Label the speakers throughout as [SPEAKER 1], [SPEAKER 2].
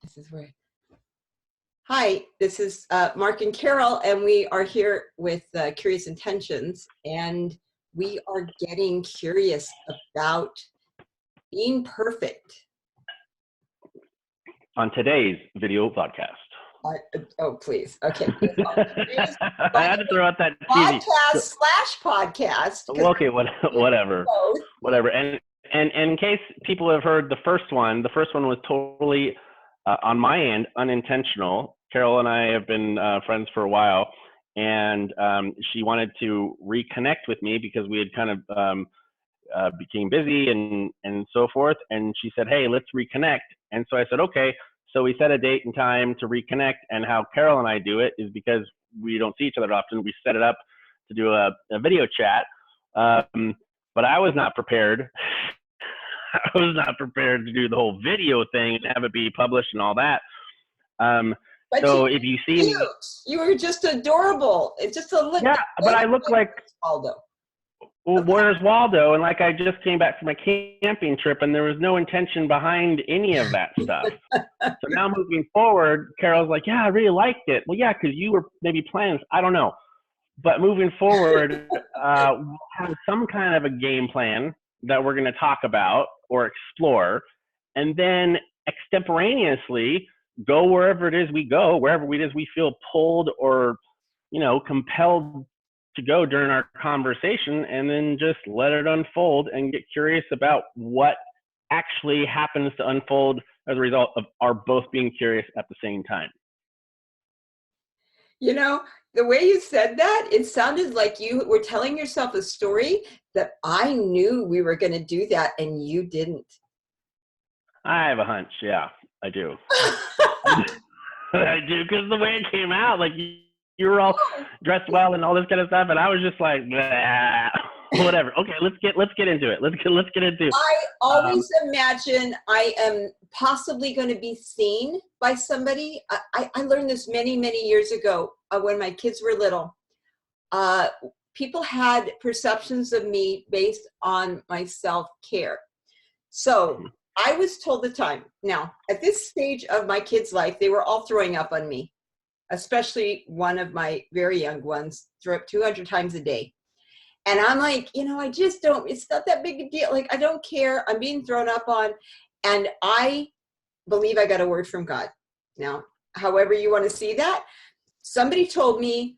[SPEAKER 1] This is where. Hi, this is Mark and Carol, and we are here with Curious Intentions, and we are getting curious about being perfect.
[SPEAKER 2] On today's video podcast.
[SPEAKER 1] Oh, please. Okay.
[SPEAKER 2] I had to throw out that
[SPEAKER 1] podcast.
[SPEAKER 2] Okay, whatever. Whatever. And in case people have heard the first one was totally, on my end, unintentional. Carol and I have been friends for a while, and she wanted to reconnect with me because we had kind of became busy and so forth. And she said, hey, let's reconnect. And so I said, okay. So we set a date and time to reconnect. And how Carol and I do it is because we don't see each other often. We set it up to do a video chat. But I was not prepared. I was not prepared to do the whole video thing and have it be published and all that. So if you see me,
[SPEAKER 1] you were just adorable. It's just a look.
[SPEAKER 2] Yeah, but I look like
[SPEAKER 1] Waldo.
[SPEAKER 2] Well, where's Waldo? And like I just came back from a camping trip, and there was no intention behind any of that stuff. So now moving forward, Carol's like, yeah, I really liked it. Well, yeah, because you were maybe planning. I don't know. But moving forward, we'll have some kind of a game plan that we're going to talk about or explore, and then extemporaneously go wherever it is we go, wherever it is we feel pulled or, compelled to go during our conversation, and then just let it unfold and get curious about what actually happens to unfold as a result of our both being curious at the same time.
[SPEAKER 1] The way you said that, it sounded like you were telling yourself a story that I knew we were going to do that and you didn't.
[SPEAKER 2] I have a hunch. Yeah, I do. I do, because the way it came out, like you were all dressed well and all this kind of stuff, and I was just like, nah, whatever. Okay, let's get into it. Let's get into it.
[SPEAKER 1] I always imagine I am possibly going to be seen by somebody. I learned this many, many years ago when my kids were little. People had perceptions of me based on my self-care. So I was told the time. Now, at this stage of my kids' life, they were all throwing up on me. Especially one of my very young ones, threw up 200 times a day. And I'm like, I just don't, it's not that big a deal. Like, I don't care. I'm being thrown up on. And I believe I got a word from God. Now, however you want to see that, somebody told me,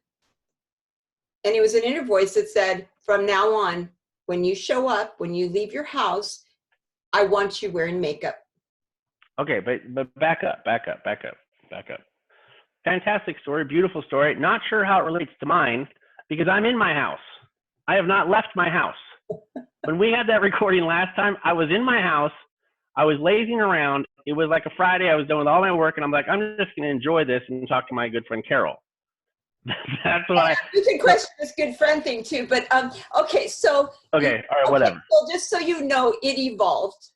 [SPEAKER 1] and it was an inner voice that said, from now on, when you show up, when you leave your house, I want you wearing makeup.
[SPEAKER 2] Okay, but back up. Fantastic story, beautiful story. Not sure how it relates to mine because I'm in my house. I have not left my house. When we had that recording last time, I was in my house. I was lazing around. It was like a Friday. I was done with all my work, and I'm like, I'm just going to enjoy this and talk to my good friend Carol. That's what
[SPEAKER 1] You can question this good friend thing too, but okay, so.
[SPEAKER 2] Okay, all right, whatever.
[SPEAKER 1] So just so you know, it evolved.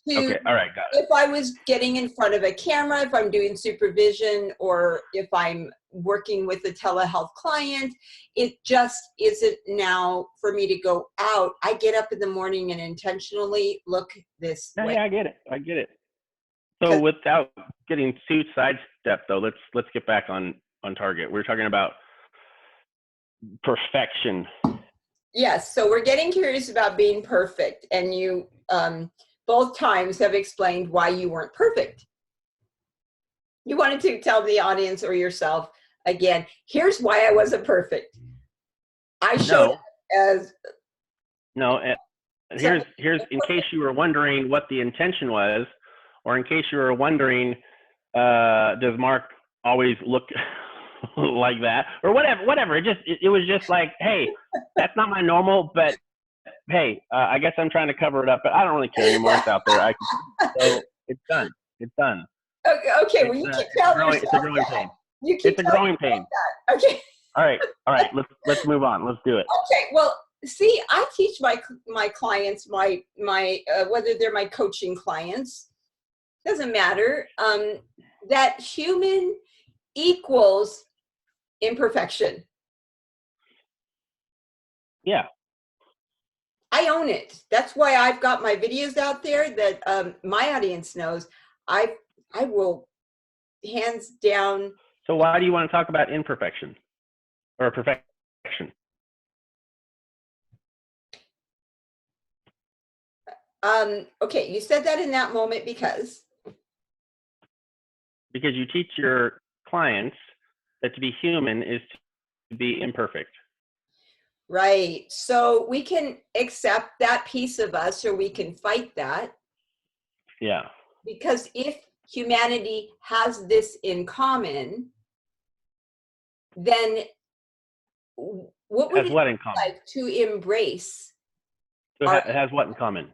[SPEAKER 2] Okay, all right, got it.
[SPEAKER 1] If I was getting in front of a camera, if I'm doing supervision, or if I'm working with a telehealth client, it just isn't now for me to go out. I get up in the morning and intentionally look this way.
[SPEAKER 2] Yeah, I get it. So without getting too sidestepped, though, let's get back on target. We're talking about perfection.
[SPEAKER 1] Yes, so we're getting curious about being perfect, and you both times have explained why you weren't perfect. You wanted to tell the audience or yourself again, here's why I wasn't perfect. I showed up as...
[SPEAKER 2] No, here's in case you were wondering what the intention was, or in case you were wondering, does Mark always look like that? Or whatever. It was just like, hey, that's not my normal, but hey, I guess I'm trying to cover it up, but I don't really care anymore. It's out there. So it's done.
[SPEAKER 1] Okay. Well, you keep telling yourself
[SPEAKER 2] it's a growing pain.
[SPEAKER 1] It's
[SPEAKER 2] a growing pain.
[SPEAKER 1] Okay.
[SPEAKER 2] All right. Let's move on. Let's do it.
[SPEAKER 1] Okay. Well, see, I teach my clients, my whether they're my coaching clients, doesn't matter. That human equals imperfection.
[SPEAKER 2] Yeah.
[SPEAKER 1] I own it. That's why I've got my videos out there that my audience knows. I I will hands down.
[SPEAKER 2] So why do you want to talk about imperfection or perfection?
[SPEAKER 1] Okay, you said that in that moment because
[SPEAKER 2] You teach your clients that to be human is to be imperfect.
[SPEAKER 1] right. So we can accept that piece of us, or we can fight that.
[SPEAKER 2] Yeah.
[SPEAKER 1] Because if humanity has this in common, then what would
[SPEAKER 2] Has
[SPEAKER 1] it
[SPEAKER 2] what in
[SPEAKER 1] be
[SPEAKER 2] common?
[SPEAKER 1] like to embrace
[SPEAKER 2] So
[SPEAKER 1] our,
[SPEAKER 2] it has what in common?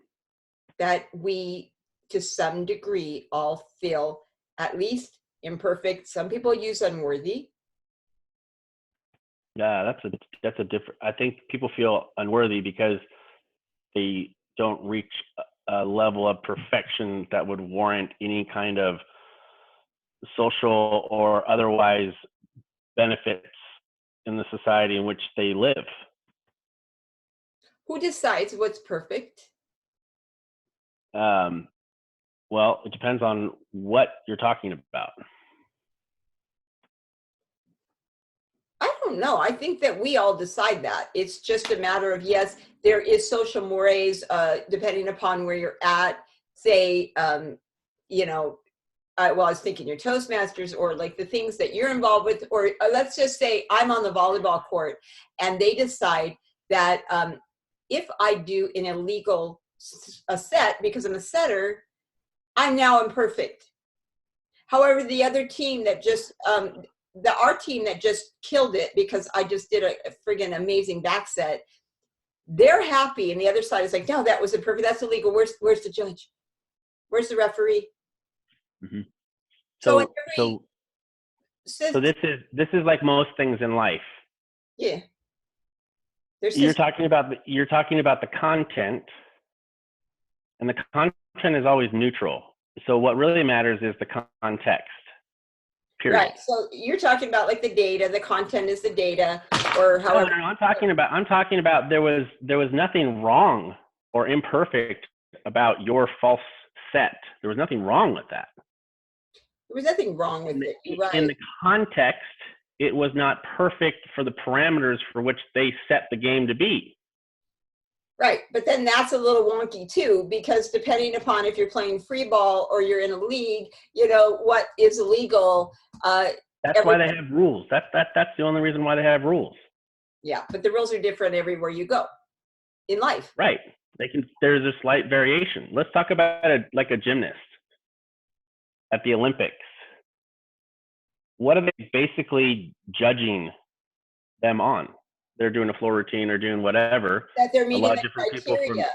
[SPEAKER 1] that we, to some degree, all feel at least imperfect. Some people use unworthy.
[SPEAKER 2] Yeah, that's a different. I think people feel unworthy because they don't reach a level of perfection that would warrant any kind of social or otherwise benefits in the society in which they live.
[SPEAKER 1] Who decides what's perfect?
[SPEAKER 2] Um, well, it depends on what you're talking about.
[SPEAKER 1] I don't know. I think that we all decide that. It's just a matter of, yes, there is social mores, depending upon where you're at. Say, you know, well, I was thinking your Toastmasters, or like the things that you're involved with, or let's just say I'm on the volleyball court and they decide that if I do an illegal a set because I'm a setter, I'm now imperfect. However, the other team that just, our team that just killed it because I just did a friggin' amazing back set, they're happy. And the other side is like, no, that was imperfect. That's illegal. Where's the judge? Where's the referee?
[SPEAKER 2] Mm-hmm.
[SPEAKER 1] So in
[SPEAKER 2] So,
[SPEAKER 1] every
[SPEAKER 2] so
[SPEAKER 1] system,
[SPEAKER 2] this is like most things in life.
[SPEAKER 1] yeah, there's
[SPEAKER 2] You're
[SPEAKER 1] just
[SPEAKER 2] talking about the content, and the content is always neutral. So what really matters is the context. Period.
[SPEAKER 1] right. So you're talking about like the data, the content is the data, or however.
[SPEAKER 2] No, I'm talking about there was nothing wrong or imperfect about your false set. There was nothing wrong with that.
[SPEAKER 1] There was nothing wrong with it. You're right.
[SPEAKER 2] In the context, it was not perfect for the parameters for which they set the game to be.
[SPEAKER 1] Right. But then that's a little wonky too, because depending upon if you're playing free ball or you're in a league, you know, what is illegal.
[SPEAKER 2] That's why they have rules. That's the only reason why they have rules.
[SPEAKER 1] Yeah, but the rules are different everywhere you go in life.
[SPEAKER 2] Right. There's a slight variation. Let's talk about like a gymnast at the Olympics. What are they basically judging them on? They're doing a floor routine or doing whatever.
[SPEAKER 1] That they're
[SPEAKER 2] A
[SPEAKER 1] meeting
[SPEAKER 2] lot of
[SPEAKER 1] the
[SPEAKER 2] different people
[SPEAKER 1] criteria
[SPEAKER 2] from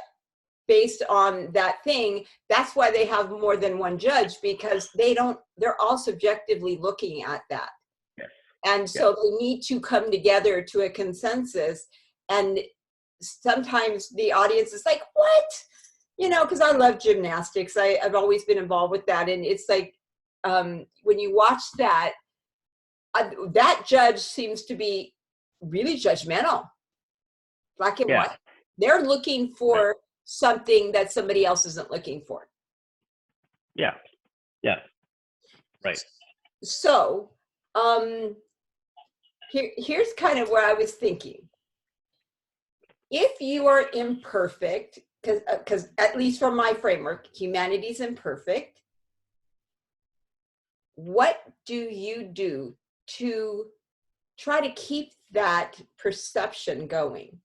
[SPEAKER 1] based on that thing. That's why they have more than one judge, because they're all subjectively looking at that.
[SPEAKER 2] yes,
[SPEAKER 1] And
[SPEAKER 2] yes.
[SPEAKER 1] so they need to come together to a consensus. And sometimes the audience is like, what? You know, because I love gymnastics. I've always been involved with that. And it's like, when you watch that, that judge seems to be really judgmental, black and white. They're looking for something that somebody else isn't looking for.
[SPEAKER 2] Yeah. Yeah. Right.
[SPEAKER 1] So here's kind of where I was thinking. If you are imperfect, because at least from my framework, humanity's imperfect, what do you do to try to keep that perception going?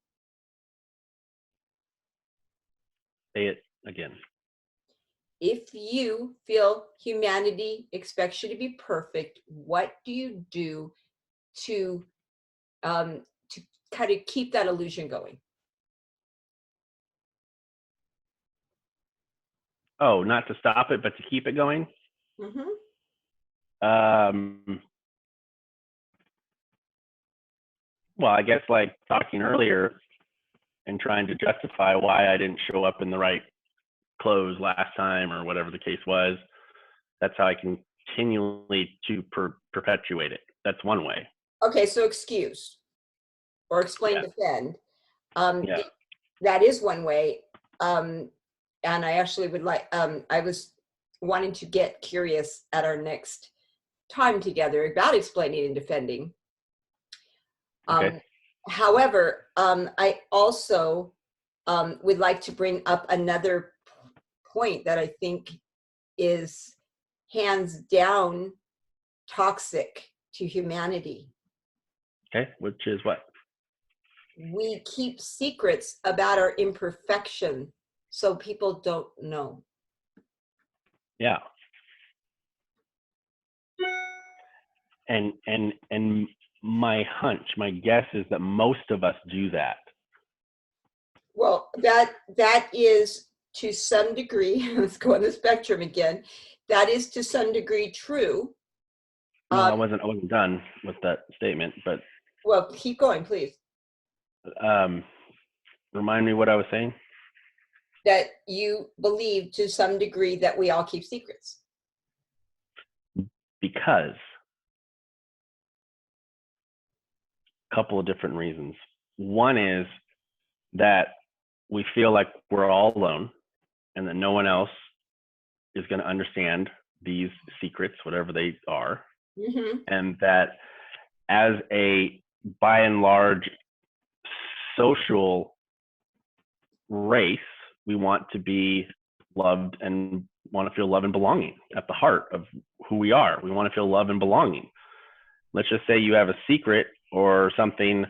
[SPEAKER 2] Say it again.
[SPEAKER 1] If you feel humanity expects you to be perfect, what do you do to kind of keep that illusion going?
[SPEAKER 2] Oh, not to stop it, but to keep it going.
[SPEAKER 1] Mm-hmm.
[SPEAKER 2] Well, I guess like talking earlier and trying to justify why I didn't show up in the right clothes last time or whatever the case was. That's how I continually to perpetuate it. That's one way.
[SPEAKER 1] Okay, so excuse or explain,
[SPEAKER 2] Yeah.
[SPEAKER 1] defend.
[SPEAKER 2] Yeah.
[SPEAKER 1] That is one way. And I actually would like, I was wanting to get curious at our next time together about explaining and defending.
[SPEAKER 2] Okay.
[SPEAKER 1] However, I also would like to bring up another point that I think is hands down toxic to humanity.
[SPEAKER 2] Okay. Which is what?
[SPEAKER 1] We keep secrets about our imperfection so people don't know.
[SPEAKER 2] Yeah. And my hunch, my guess is that most of us do that.
[SPEAKER 1] Well, that is to some degree, let's go on the spectrum again, that is to some degree true.
[SPEAKER 2] No, I wasn't done with that statement, but
[SPEAKER 1] Well, keep going, please.
[SPEAKER 2] Remind me what I was saying.
[SPEAKER 1] That you believe to some degree that we all keep secrets.
[SPEAKER 2] Because a couple of different reasons. One is that we feel like we're all alone and that no one else is going to understand these secrets, whatever they are.
[SPEAKER 1] Mm-hmm.
[SPEAKER 2] And that as a, by and large, social race, we want to be loved and want to feel love and belonging at the heart of who we are. We want to feel love and belonging. Let's just say you have a secret or something,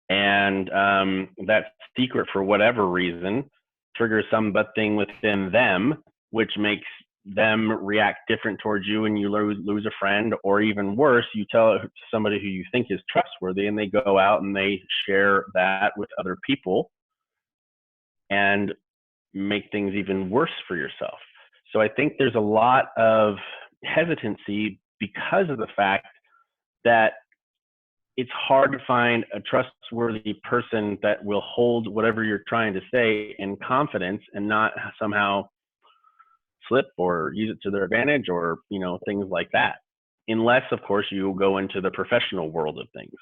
[SPEAKER 2] and that secret, for whatever reason, triggers something within them, which makes them react different towards you, and you lose a friend, or even worse, you tell it to somebody who you think is trustworthy, and they go out and they share that with other people and make things even worse for yourself. So I think there's a lot of hesitancy because of the fact that it's hard to find a trustworthy person that will hold whatever you're trying to say in confidence and not somehow slip or use it to their advantage, or, you know, things like that. Unless, of course, you go into the professional world of things.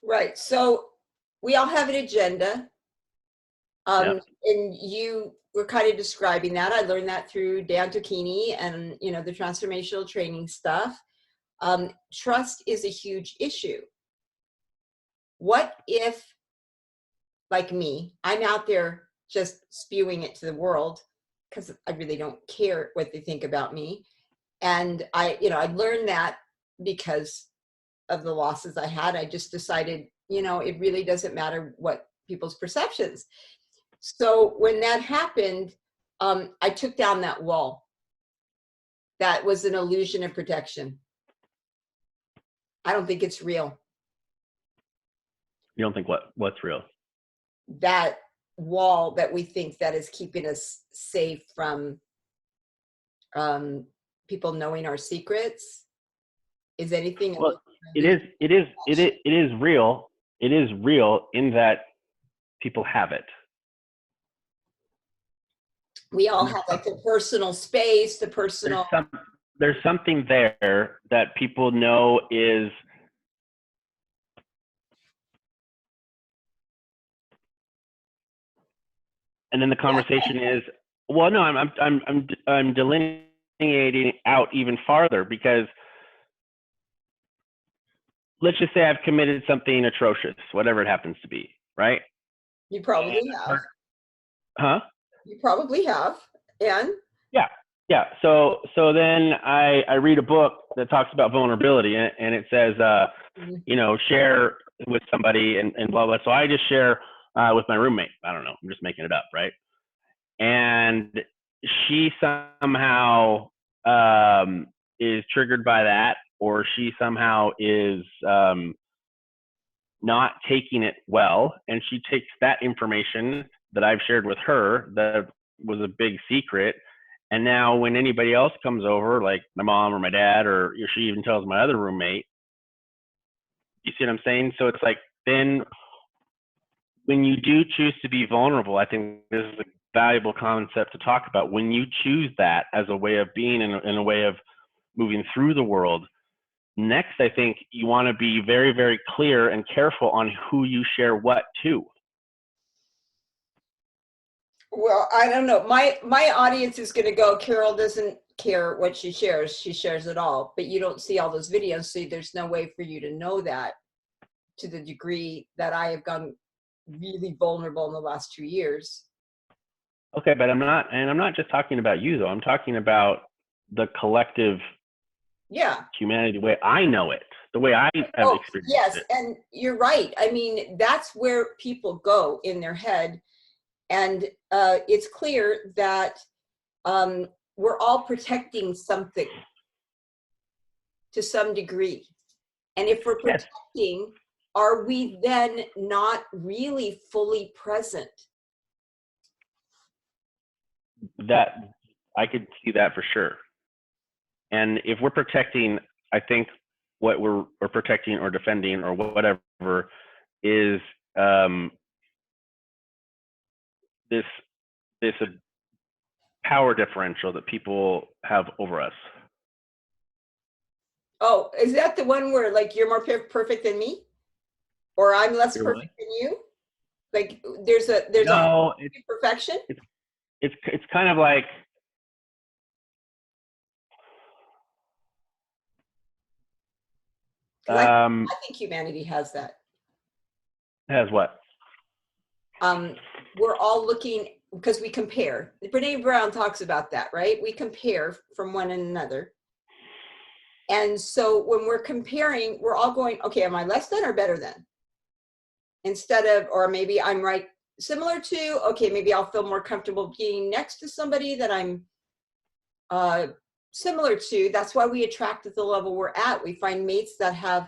[SPEAKER 1] Right. So we all have an agenda.
[SPEAKER 2] Yep.
[SPEAKER 1] And you were kind of describing that. I learned that through Dan Tocchini and, you know, the transformational training stuff. Trust is a huge issue. What if, like me, I'm out there just spewing it to the world because I really don't care what they think about me. And I learned that because of the losses I had. I just decided, you know, it really doesn't matter what people's perceptions. So when that happened, I took down that wall. That was an illusion of protection. I don't think it's real.
[SPEAKER 2] You don't think what's real?
[SPEAKER 1] That wall that we think that is keeping us safe from people knowing our secrets is anything.
[SPEAKER 2] Well, it is real. It is real in that people have it.
[SPEAKER 1] We all have like the personal space, the personal.
[SPEAKER 2] There's something there that people know is. And then the conversation is, well, no, I'm delineating out even farther, because let's just say I've committed something atrocious, whatever it happens to be, right?
[SPEAKER 1] You probably have.
[SPEAKER 2] Huh?
[SPEAKER 1] You probably have. And
[SPEAKER 2] yeah. So then I read a book that talks about vulnerability, and it says, you know, share with somebody and blah blah. So I just share with my roommate. I don't know. I'm just making it up, right? And she somehow is triggered by that, or she somehow is not taking it well, and she takes that information that I've shared with her that was a big secret, and now when anybody else comes over, like my mom or my dad, or she even tells my other roommate, you see what I'm saying? So it's like, then when you do choose to be vulnerable, I think this is a valuable concept to talk about. When you choose that as a way of being, in a way of moving through the world, next, I think you want to be very, very clear and careful on who you share what to.
[SPEAKER 1] Well, I don't know. My audience is going to go, Carol doesn't care what she shares. She shares it all. But you don't see all those videos, so there's no way for you to know that to the degree that I have gone really vulnerable in the last 2 years.
[SPEAKER 2] Okay, but I'm not just talking about you though. I'm talking about the collective
[SPEAKER 1] Yeah.
[SPEAKER 2] humanity, the way I know it, the way I have
[SPEAKER 1] Oh,
[SPEAKER 2] experienced
[SPEAKER 1] yes.
[SPEAKER 2] it.
[SPEAKER 1] And you're right. I mean, that's where people go in their head. And it's clear that um, we're all protecting something to some degree. And if we're
[SPEAKER 2] Yes,
[SPEAKER 1] protecting, are we then not really fully present?
[SPEAKER 2] that I could see that for sure. And if we're protecting, I think what we're protecting or defending or whatever is this this power differential that people have over us.
[SPEAKER 1] Oh, is that the one where like you're more perfect than me? Or I'm less
[SPEAKER 2] You're what?
[SPEAKER 1] perfect than you? Like there's a
[SPEAKER 2] No,
[SPEAKER 1] perfection?
[SPEAKER 2] it's kind of like
[SPEAKER 1] Because I think humanity has that.
[SPEAKER 2] has what?
[SPEAKER 1] We're all looking because we compare. Brene Brown talks about that, right? We compare from one another. And so when we're comparing, we're all going, okay, am I less than or better than? Instead of, or maybe I'm right similar to, okay, maybe I'll feel more comfortable being next to somebody that I'm similar to. That's why we attract at the level we're at. We find mates that have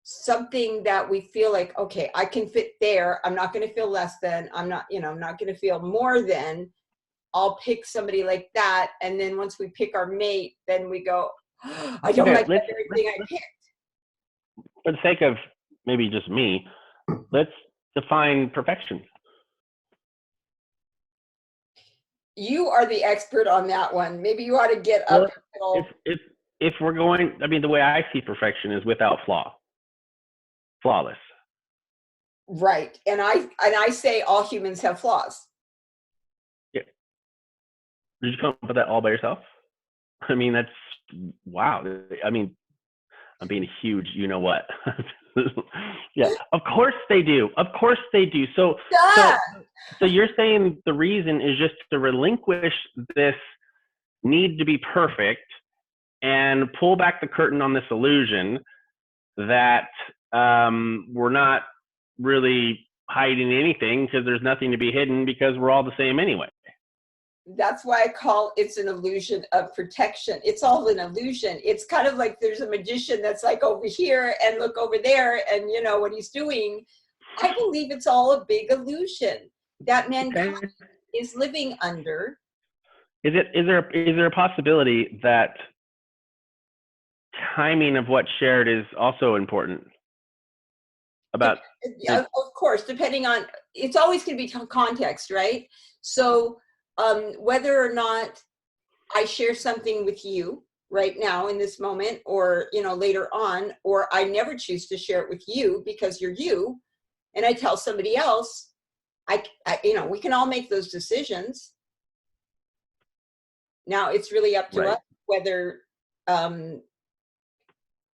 [SPEAKER 1] something that we feel like, okay, I can fit there. I'm not going to feel less than. I'm not, I'm not going to feel more than. I'll pick somebody like that. And then once we pick our mate, then we go, oh, I don't
[SPEAKER 2] Okay,
[SPEAKER 1] like everything I picked.
[SPEAKER 2] for the sake of maybe just me, let's define perfection.
[SPEAKER 1] You are the expert on that one. Maybe you ought to get
[SPEAKER 2] Well,
[SPEAKER 1] up.
[SPEAKER 2] if we're going, I mean, the way I see perfection is without flaw, flawless.
[SPEAKER 1] Right. And I say all humans have flaws.
[SPEAKER 2] Yeah. Did you come up with that all by yourself? I mean, that's wow. I mean, I'm being a huge, you know what? Yeah, of course they do. Of course they do. So you're saying the reason is just to relinquish this need to be perfect and pull back the curtain on this illusion that we're not really hiding anything because there's nothing to be hidden because we're all the same anyway.
[SPEAKER 1] That's why I call it's an illusion of protection. It's all an illusion. It's kind of like there's a magician that's like over here and look over there and you know what he's doing. I believe it's all a big illusion that mankind is living under.
[SPEAKER 2] Is there a possibility that timing of what's shared is also important? About
[SPEAKER 1] Of course, depending on, it's always going to be context, right? So whether or not I share something with you right now in this moment, or later on, or I never choose to share it with you because you're you, and I tell somebody else, I we can all make those decisions. Now it's really up to us whether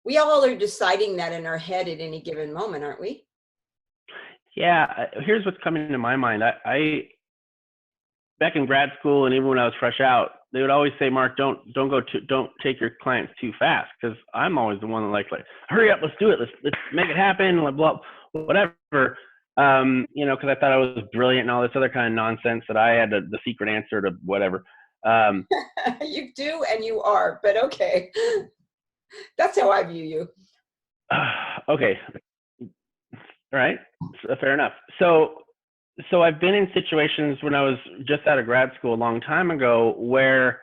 [SPEAKER 1] we all are deciding that in our head at any given moment, aren't we?
[SPEAKER 2] Yeah, here's what's coming to my mind. I back in grad school and even when I was fresh out, they would always say, Mark, don't take your clients too fast, because I'm always the one that like hurry up, let's do it, let's make it happen, blah, whatever. Because I thought I was brilliant and all this other kind of nonsense that I had the secret answer to whatever.
[SPEAKER 1] You do, and you are, but okay. That's how I view you.
[SPEAKER 2] Okay. All right. So, fair enough. So I've been in situations when I was just out of grad school a long time ago where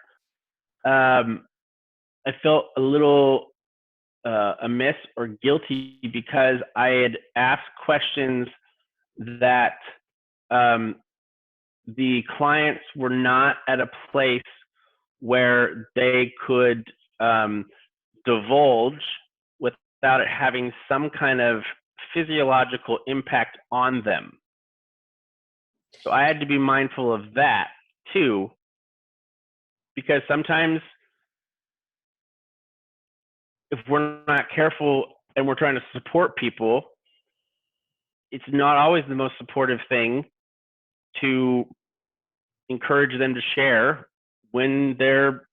[SPEAKER 2] I felt a little amiss or guilty because I had asked questions that the clients were not at a place where they could divulge without it having some kind of physiological impact on them. So I had to be mindful of that too, because sometimes if we're not careful and we're trying to support people, it's not always the most supportive thing to encourage them to share when they're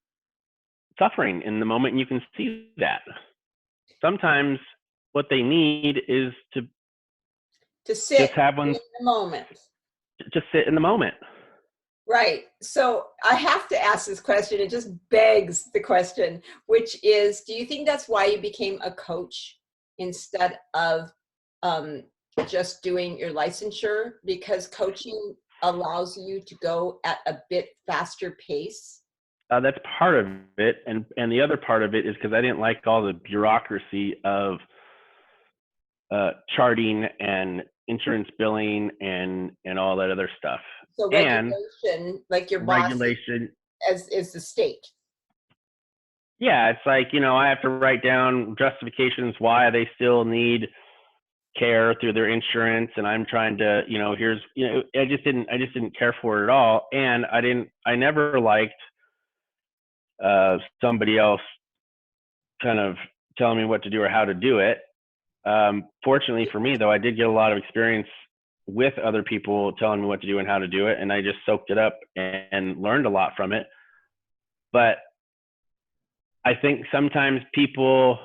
[SPEAKER 2] suffering in the moment, and you can see that. Sometimes what they need is
[SPEAKER 1] To sit
[SPEAKER 2] just have
[SPEAKER 1] in
[SPEAKER 2] one,
[SPEAKER 1] the moment.
[SPEAKER 2] just sit in the moment.
[SPEAKER 1] Right. So I have to ask this question. It just begs the question, which is, do you think that's why you became a coach instead of just doing your licensure? Because coaching allows you to go at a bit faster pace.
[SPEAKER 2] That's part of it, and the other part of it is because I didn't like all the bureaucracy of charting and insurance billing and all that other stuff.
[SPEAKER 1] So
[SPEAKER 2] And
[SPEAKER 1] regulation, like your boss
[SPEAKER 2] regulation,
[SPEAKER 1] is the state.
[SPEAKER 2] yeah, it's like, I have to write down justifications why they still need care through their insurance, and I'm trying to, I just didn't care for it at all, and I never liked somebody else kind of telling me what to do or how to do it. Fortunately for me, though, I did get a lot of experience with other people telling me what to do and how to do it, and I just soaked it up and learned a lot from it. But I think sometimes people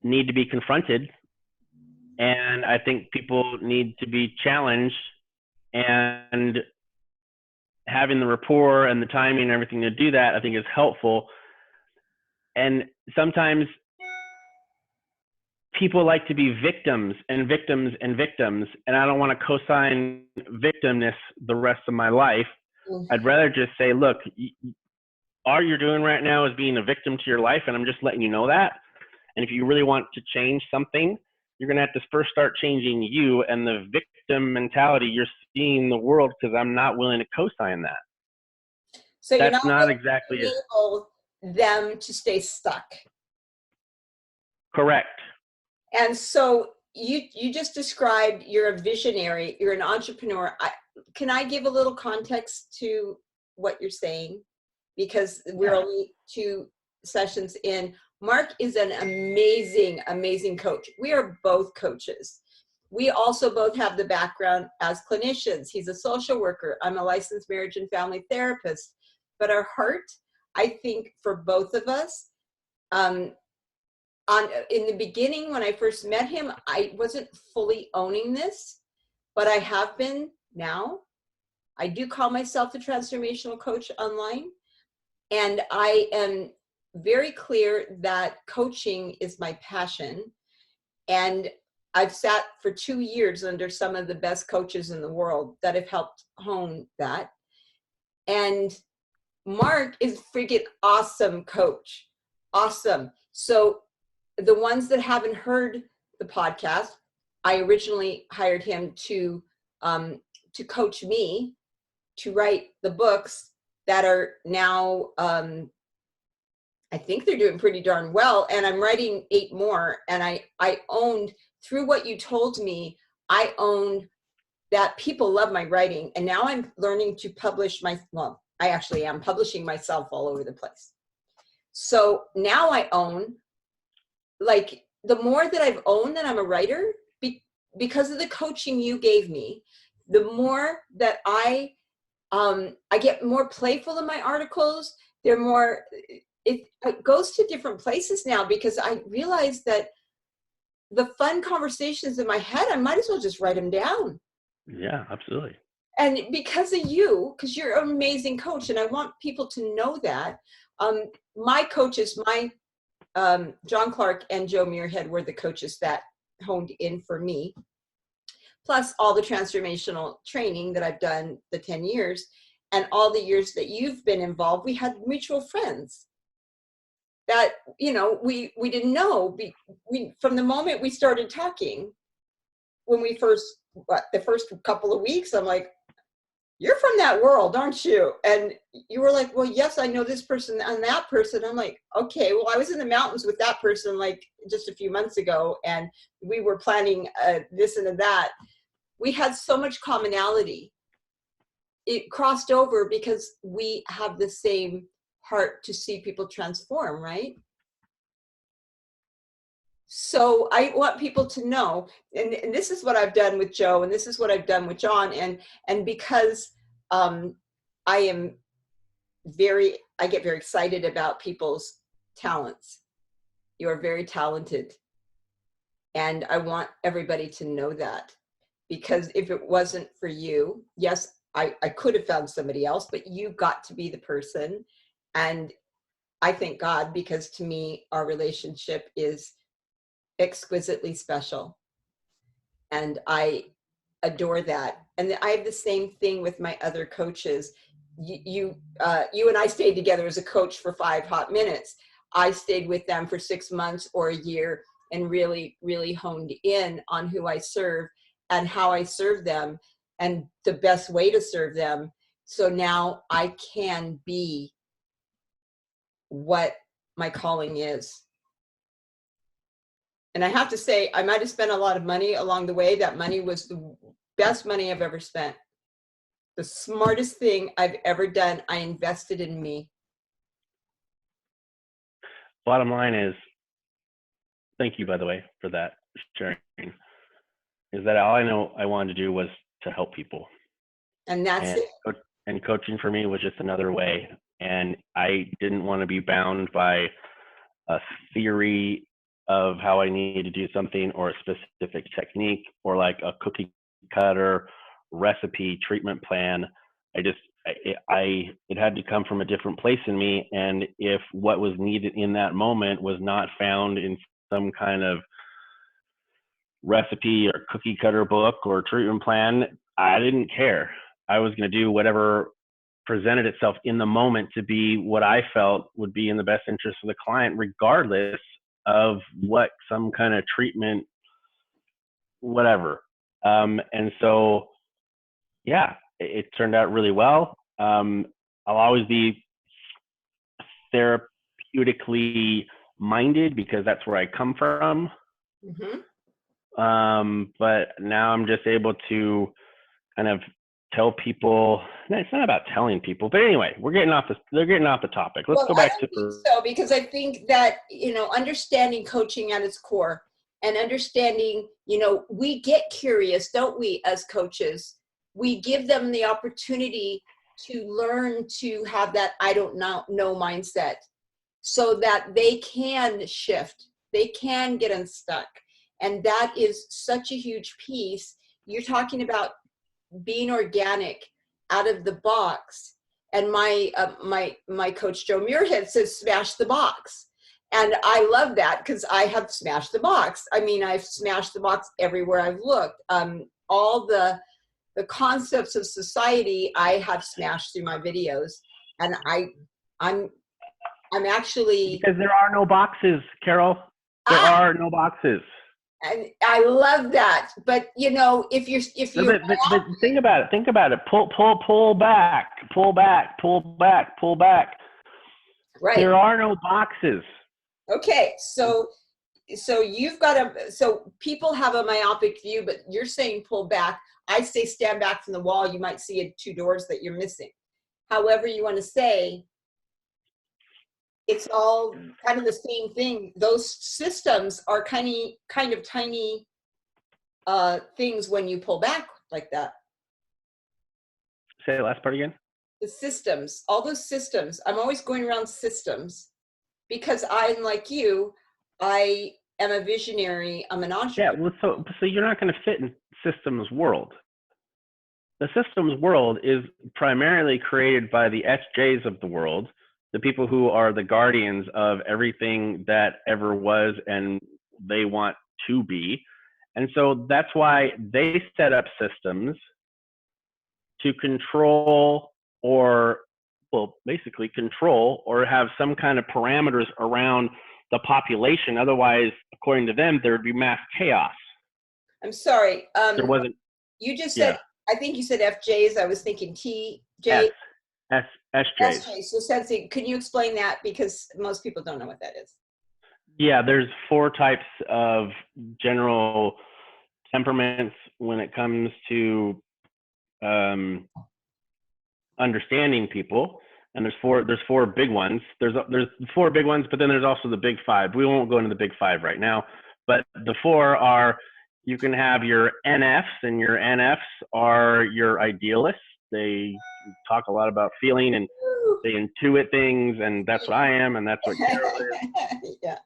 [SPEAKER 2] need to be confronted, and I think people need to be challenged, and having the rapport and the timing and everything to do that, I think, is helpful. And sometimes people like to be victims and victims and victims, and I don't want to co-sign victimness the rest of my life. I'd rather just say, look, all you're doing right now is being a victim to your life, and I'm just letting you know that. And if you really want to change something, you're going to have to first start changing you and the victim mentality you're seeing in the world, because I'm not willing to co-sign that.
[SPEAKER 1] So
[SPEAKER 2] that's
[SPEAKER 1] you're
[SPEAKER 2] not exactly
[SPEAKER 1] enable them to stay stuck.
[SPEAKER 2] Correct.
[SPEAKER 1] And so you just described you're a visionary, you're an entrepreneur. Can I give a little context to what you're saying? Because we're only 2 sessions in. Mark is an amazing, amazing coach. We are both coaches. We also both have the background as clinicians. He's a social worker. I'm a licensed marriage and family therapist. But our heart, I think, for both of us, in the beginning, when I first met him, I wasn't fully owning this, but I have been now. I do call myself a transformational coach online, and I am very clear that coaching is my passion. And I've sat for 2 years under some of the best coaches in the world that have helped hone that. And Mark is freaking awesome coach. Awesome. So the ones that haven't heard the podcast, I originally hired him to coach me to write the books that are now, I think they're doing pretty darn well. And I'm writing 8 more. And I owned, through what you told me, I owned that people love my writing. And now I'm learning to publish I actually am publishing myself all over the place. So now I own, like, the more that I've owned that I'm a writer, because of the coaching you gave me, the more that I get more playful in my articles. They're more, it goes to different places now, because I realize that the fun conversations in my head, I might as well just write them down.
[SPEAKER 2] Yeah, absolutely.
[SPEAKER 1] And because of you, because you're an amazing coach, and I want people to know that. My coaches, John Clark and Joe Muirhead were the coaches that honed in for me, plus all the transformational training that I've done the 10 years, and all the years that you've been involved. We had mutual friends that, we didn't know. We from the moment we started talking, when we the first couple of weeks, I'm like, you're from that world, aren't you? And you were like, well, yes, I know this person and that person. I'm like, okay, well, I was in the mountains with that person like just a few months ago, and we were planning this and that. we had so much commonality. It crossed over because we have the same heart to see people transform, right? So I want people to know, and this is what I've done with Joe, and this is what I've done with John, and because I am I get very excited about people's talents. You are very talented. And I want everybody to know that, because if it wasn't for you, yes, I could have found somebody else, but you got to be the person. And I thank God, because to me, our relationship is exquisitely special. And I adore that. And I have the same thing with my other coaches. You and I stayed together as a coach for 5 hot minutes. I stayed with them for 6 months or a year and really, really honed in on who I serve and how I serve them and the best way to serve them. So now I can be what my calling is. And I have to say, I might have spent a lot of money along the way. That money was the best money I've ever spent. The smartest thing I've ever done. I invested in me.
[SPEAKER 2] Bottom line is, thank you, by the way, for that sharing. Is that all I know I wanted to do was to help people.
[SPEAKER 1] And that's it.
[SPEAKER 2] And coaching for me was just another way. And I didn't want to be bound by a theory of how I needed to do something, or a specific technique, or like a cookie cutter recipe treatment plan. It had to come from a different place in me. And if what was needed in that moment was not found in some kind of recipe or cookie cutter book or treatment plan, I didn't care. I was going to do whatever presented itself in the moment to be what I felt would be in the best interest of the client, regardless of what some kind of treatment, whatever. And so, yeah, it turned out really well. I'll always be therapeutically minded because that's where I come from. Mm-hmm. But now I'm just able to kind of tell people. No, it's not about telling people, but anyway, they're getting off the topic. Let's go back to.
[SPEAKER 1] So, because I think that, understanding coaching at its core, and understanding, we get curious, don't we, as coaches? We give them the opportunity to learn to have that I don't know mindset, so that they can shift, they can get unstuck. And that is such a huge piece. You're talking about being organic, out of the box. And my coach Joe Muirhead says, smash the box. And I love that, because I have smashed the box. I mean, I've smashed the box everywhere I've looked. All the concepts of society I have smashed through my videos. And I'm actually,
[SPEAKER 2] because there are no boxes, Carol. There are no boxes.
[SPEAKER 1] And I love that. But if you're
[SPEAKER 2] but think about it. Pull back.
[SPEAKER 1] Right.
[SPEAKER 2] There are no boxes.
[SPEAKER 1] Okay. So you've got so people have a myopic view, but you're saying pull back. I say stand back from the wall. You might see 2 doors that you're missing. However you want to say, it's all kind of the same thing. Those systems are kind of tiny things when you pull back like that.
[SPEAKER 2] Say the last part again.
[SPEAKER 1] The systems, all those systems. I'm always going around systems, because I'm like you. I am a visionary. I'm an entrepreneur.
[SPEAKER 2] Yeah, well, so you're not going to fit in systems world. The systems world is primarily created by the SJs of the world, the people who are the guardians of everything that ever was and they want to be. And so that's why they set up systems to control, or basically control, or have some kind of parameters around the population. Otherwise, according to them, there would be mass chaos.
[SPEAKER 1] I'm sorry.
[SPEAKER 2] There wasn't.
[SPEAKER 1] You just said, I think you said FJs. I was thinking TJ. SJ. So sensing, can you explain that? Because most people don't know what that is.
[SPEAKER 2] Yeah, there's 4 types of general temperaments when it comes to understanding people. And there's four big ones. There's four big ones, but then there's also the big five. We won't go into the big five right now, but the four are, you can have your NFs, and your NFs are your idealists. They talk a lot about feeling, and they intuit things, and that's what I am, and that's what Carol is.
[SPEAKER 1] Yeah.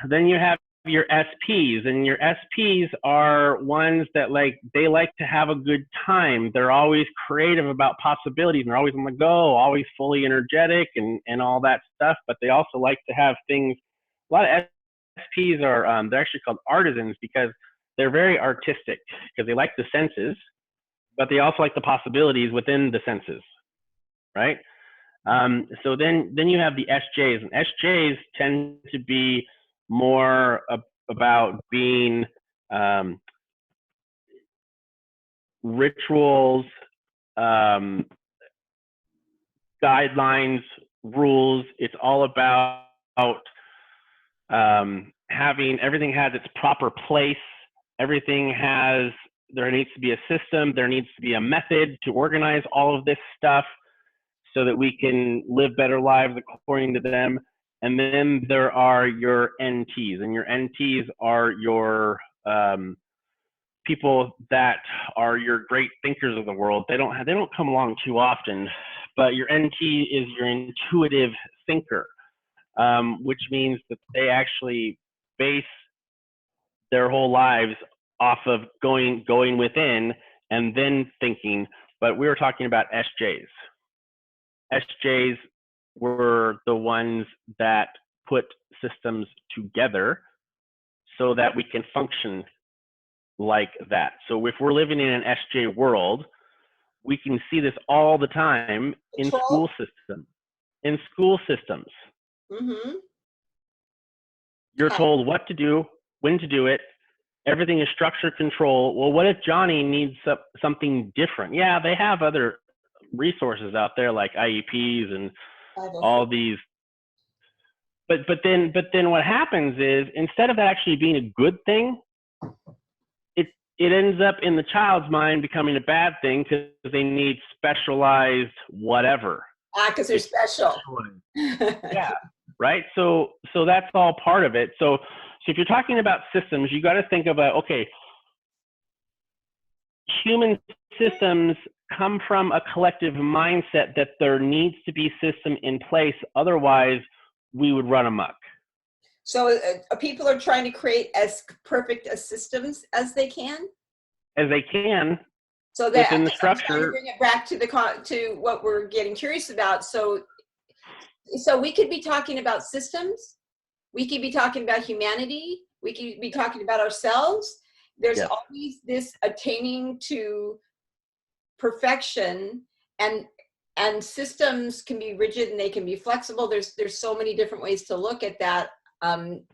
[SPEAKER 2] Then you have your SPs, and your SPs are ones that they like to have a good time. They're always creative about possibilities, and they're always on the go, always fully energetic and all that stuff. But they also like to have things. A lot of SPs are they're actually called artisans because they're very artistic, because they like the senses, but they also like the possibilities within the senses, right? So then you have the SJs, and SJs tend to be more about being rituals, guidelines, rules. It's all about having everything has its proper place. There needs to be a system. There needs to be a method to organize all of this stuff so that we can live better lives according to them. And then there are your NTs, and your NTs are your people that are your great thinkers of the world. They don't come along too often, but your NT is your intuitive thinker, which means that they actually base their whole lives off of going within and then thinking. But we were talking about SJs. SJs were the ones that put systems together so that we can function like that. So if we're living in an SJ world, we can see this all the time in school systems.
[SPEAKER 1] Mm-hmm.
[SPEAKER 2] You're told what to do, when to do it. Everything is structure control. Well, what if Johnny needs something different? Yeah, they have other resources out there like IEPs and all these. But then what happens is, instead of that actually being a good thing, it ends up in the child's mind becoming a bad thing because they need specialized whatever.
[SPEAKER 1] Because they're special.
[SPEAKER 2] Yeah, right. So that's all part of it. So if you're talking about systems, you got to think about, okay, human systems come from a collective mindset that there needs to be system in place. Otherwise, we would run amok.
[SPEAKER 1] So people are trying to create as perfect a systems as they can?
[SPEAKER 2] As they can.
[SPEAKER 1] So that
[SPEAKER 2] within the structure.
[SPEAKER 1] I'm trying to bring it back to what we're getting curious about. So we could be talking about systems. We could be talking about humanity. We could be talking about ourselves. There's always this attaining to perfection, and systems can be rigid and they can be flexible. There's so many different ways to look at that,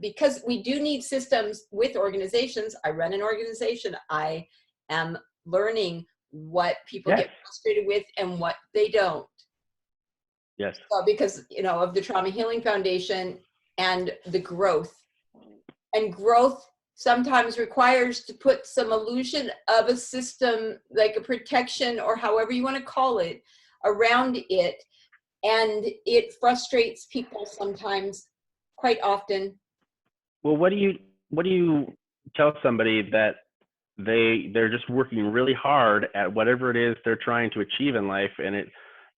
[SPEAKER 1] because we do need systems with organizations. I run an organization. I am learning what people get frustrated with and what they don't.
[SPEAKER 2] Yes.
[SPEAKER 1] Because of the Trauma Healing Foundation and the growth. And growth sometimes requires to put some illusion of a system, like a protection or however you want to call it, around it. And it frustrates people sometimes, quite often.
[SPEAKER 2] Well, what do you tell somebody that they're just working really hard at whatever it is they're trying to achieve in life, and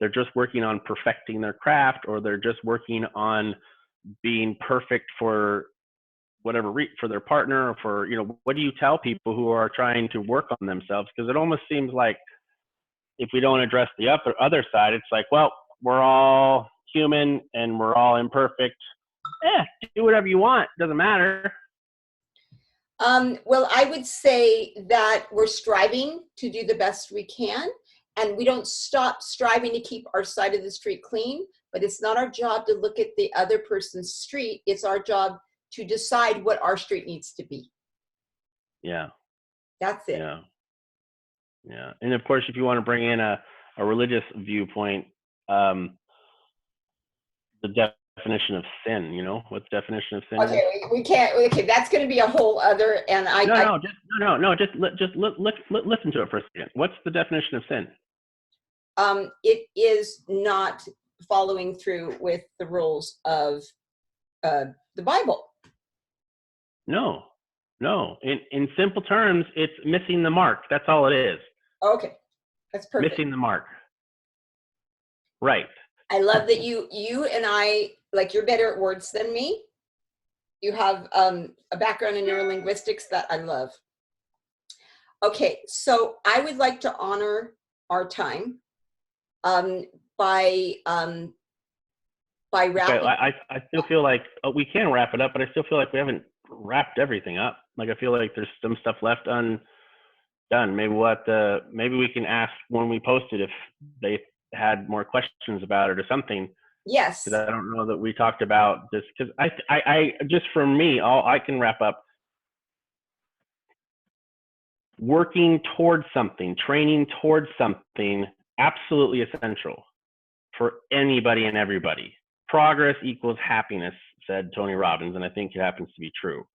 [SPEAKER 2] they're just working on perfecting their craft, or they're just working on being perfect for whatever for their partner, or for, what do you tell people who are trying to work on themselves? Because it almost seems like if we don't address the other side, it's like, well, we're all human and we're all imperfect. Do whatever you want, doesn't matter.
[SPEAKER 1] Well, I would say that we're striving to do the best we can, and we don't stop striving to keep our side of the street clean, but it's not our job to look at the other person's street. It's our job to decide what our street needs to be.
[SPEAKER 2] Yeah.
[SPEAKER 1] That's it.
[SPEAKER 2] Yeah. And of course, if you want to bring in a religious viewpoint, the definition of sin? You know, what the definition of sin is?
[SPEAKER 1] Okay, we can't. Okay, that's going to be a whole other. And
[SPEAKER 2] just listen to it for a second. What's the definition of sin?
[SPEAKER 1] It is not following through with the rules of the Bible.
[SPEAKER 2] No. In simple terms, it's missing the mark. That's all it is.
[SPEAKER 1] Okay, that's perfect.
[SPEAKER 2] Missing the mark. Right.
[SPEAKER 1] I love that you and I, like, you're better at words than me. You have a background in neurolinguistics that I love. Okay, so I would like to honor our time by wrapping.
[SPEAKER 2] Okay, I still feel like we can wrap it up, but I still feel like we haven't wrapped everything up. Like, I feel like there's some stuff left undone. Maybe we can ask when we post it if they had more questions about it or something.
[SPEAKER 1] Yes.
[SPEAKER 2] Because I don't know that we talked about this. Because I just, for me, I can wrap up. Working towards something, training towards something, absolutely essential for anybody and everybody. Progress equals happiness, said Tony Robbins, and I think it happens to be true.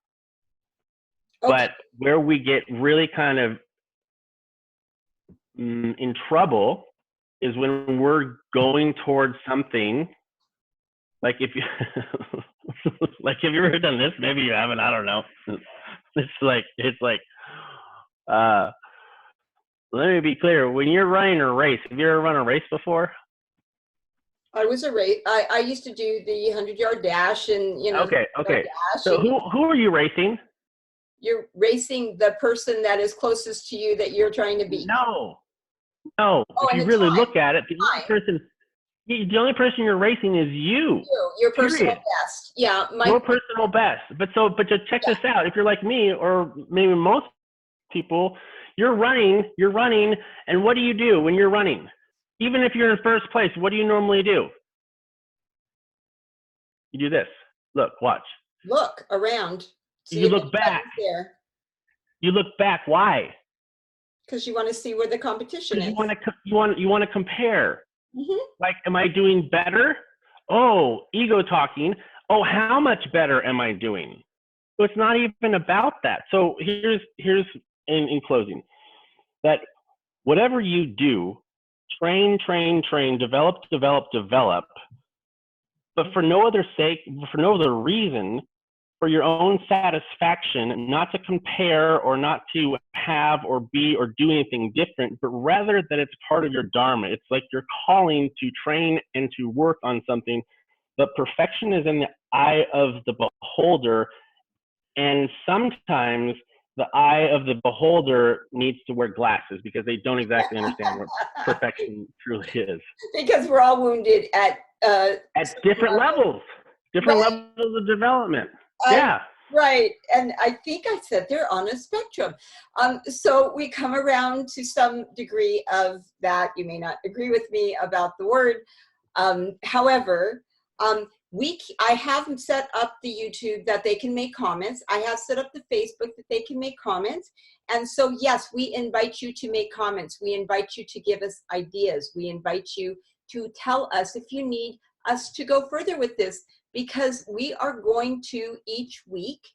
[SPEAKER 2] Okay. But where we get really kind of in trouble is when we're going towards something. Like, if you like, have you ever done this? Maybe you haven't. I don't know. It's like let me be clear. When you're running a race, have you ever run a race before?
[SPEAKER 1] I was a race. I used to do the 100-yard dash, and
[SPEAKER 2] Okay. So who are you racing?
[SPEAKER 1] You're racing the person that is closest to you that you're trying to beat.
[SPEAKER 2] No. If you really look at it, the only person you're racing is you.
[SPEAKER 1] Your personal best. Yeah.
[SPEAKER 2] Your personal best. But just check this out. If you're like me, or maybe most people, you're running, and what do you do when you're running? Even if you're in first place, what do you normally do? You do this. Look, watch.
[SPEAKER 1] Look around.
[SPEAKER 2] You look back. You look back. Why?
[SPEAKER 1] Because you want to see where the competition is.
[SPEAKER 2] You want to compare.
[SPEAKER 1] Mm-hmm.
[SPEAKER 2] Like, am I doing better? Oh, ego talking. Oh, how much better am I doing? So it's not even about that. So here's in closing, that whatever you do, train, develop, but for no other sake, for no other reason, for your own satisfaction, not to compare or not to have or be or do anything different, but rather that it's part of your dharma. It's like you're calling to train and to work on something. But perfection is in the eye of the beholder, and sometimes the eye of the beholder needs to wear glasses because they don't exactly understand what perfection truly is. Because
[SPEAKER 1] we're all wounded at
[SPEAKER 2] different levels of development. Yeah.
[SPEAKER 1] Right. And I think I said they're on a spectrum. So we come around to some degree of that. You may not agree with me about the word. However, I have set up the YouTube that they can make comments. I have set up the Facebook that they can make comments. And so, yes, we invite you to make comments. We invite you to give us ideas. We invite you to tell us if you need us to go further with this, because we are going to each week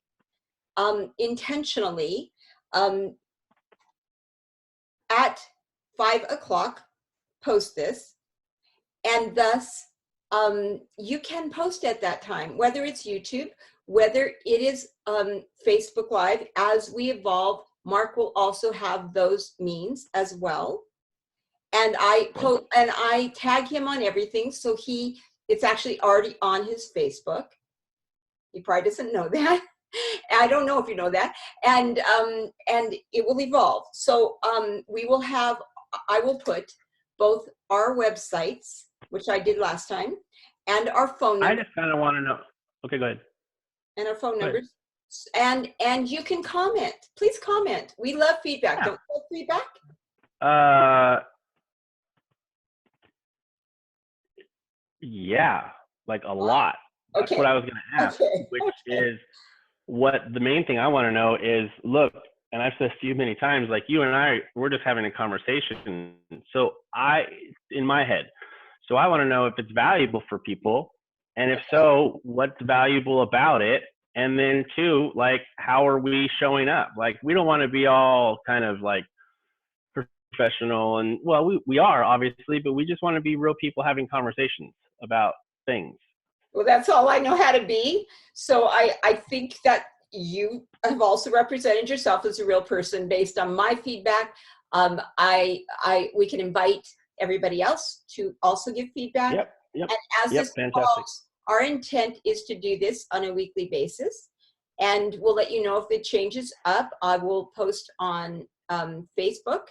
[SPEAKER 1] intentionally at 5 o'clock post this, and thus you can post at that time, whether it's YouTube, whether it is Facebook Live. As we evolve, Mark will also have those means as well. And I tag him on everything, so it's actually already on his Facebook. He probably doesn't know that. I don't know if you know that. And it will evolve. So I will put both our websites, which I did last time, and our phone numbers.
[SPEAKER 2] I just kind of want to know. Okay, go ahead.
[SPEAKER 1] And our phone numbers. And you can comment. Please comment. We love feedback. Yeah. Don't you love feedback?
[SPEAKER 2] Yeah, like a lot. That's what I was going to ask, which is what the main thing I want to know is, look, and I've said to you many times, like, you and I, we're just having a conversation. So in my head, so I want to know if it's valuable for people, And if so, what's valuable about it? And then two, like, how are we showing up? Like, we don't want to be all kind of like professional and, well, we are obviously, but we just want to be real people having conversations about things.
[SPEAKER 1] Well, that's all I know how to be. So I think that you have also represented yourself as a real person based on my feedback. We can invite everybody else to also give feedback.
[SPEAKER 2] Yep.
[SPEAKER 1] And as
[SPEAKER 2] Yep.
[SPEAKER 1] this
[SPEAKER 2] Fantastic.
[SPEAKER 1] evolves, our intent is to do this on a weekly basis. And we'll let you know if it changes up. I will post on Facebook.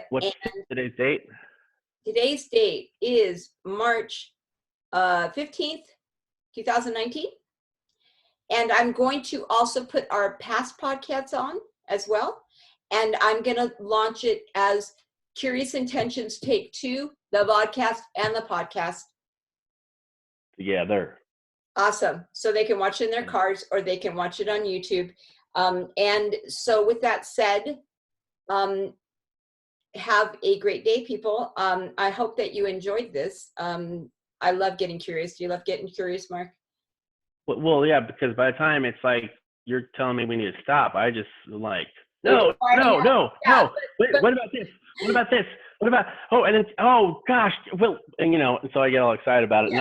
[SPEAKER 2] What's today's date?
[SPEAKER 1] Today's date is March 15th, 2019. And I'm going to also put our past podcasts on as well. And I'm going to launch it as Curious Intentions Take 2, the vodcast and the podcast.
[SPEAKER 2] Together.
[SPEAKER 1] Awesome. So they can watch it in their cars or they can watch it on YouTube. And so with that said, have a great day, people. I hope that you enjoyed this. I love getting curious. Do you love getting curious, Mark?
[SPEAKER 2] Well, yeah, because by the time it's like you're telling me we need to stop, I just like, no. Wait, what about this? What about this? What about, oh, and then, oh gosh, well, and and so I get all excited about it,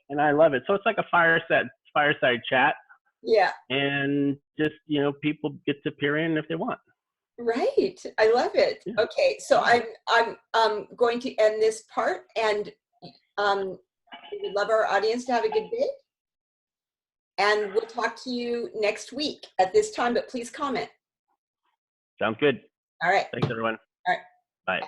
[SPEAKER 2] and I love it. So it's like a fireside chat.
[SPEAKER 1] Yeah.
[SPEAKER 2] And just, people get to peer in if they want.
[SPEAKER 1] Right. I love it. Yeah. Okay. So I'm going to end this part, and we would love our audience to have a good day. And we'll talk to you next week at this time, but please comment.
[SPEAKER 2] Sounds good.
[SPEAKER 1] All right.
[SPEAKER 2] Thanks, everyone.
[SPEAKER 1] All right.
[SPEAKER 2] Bye.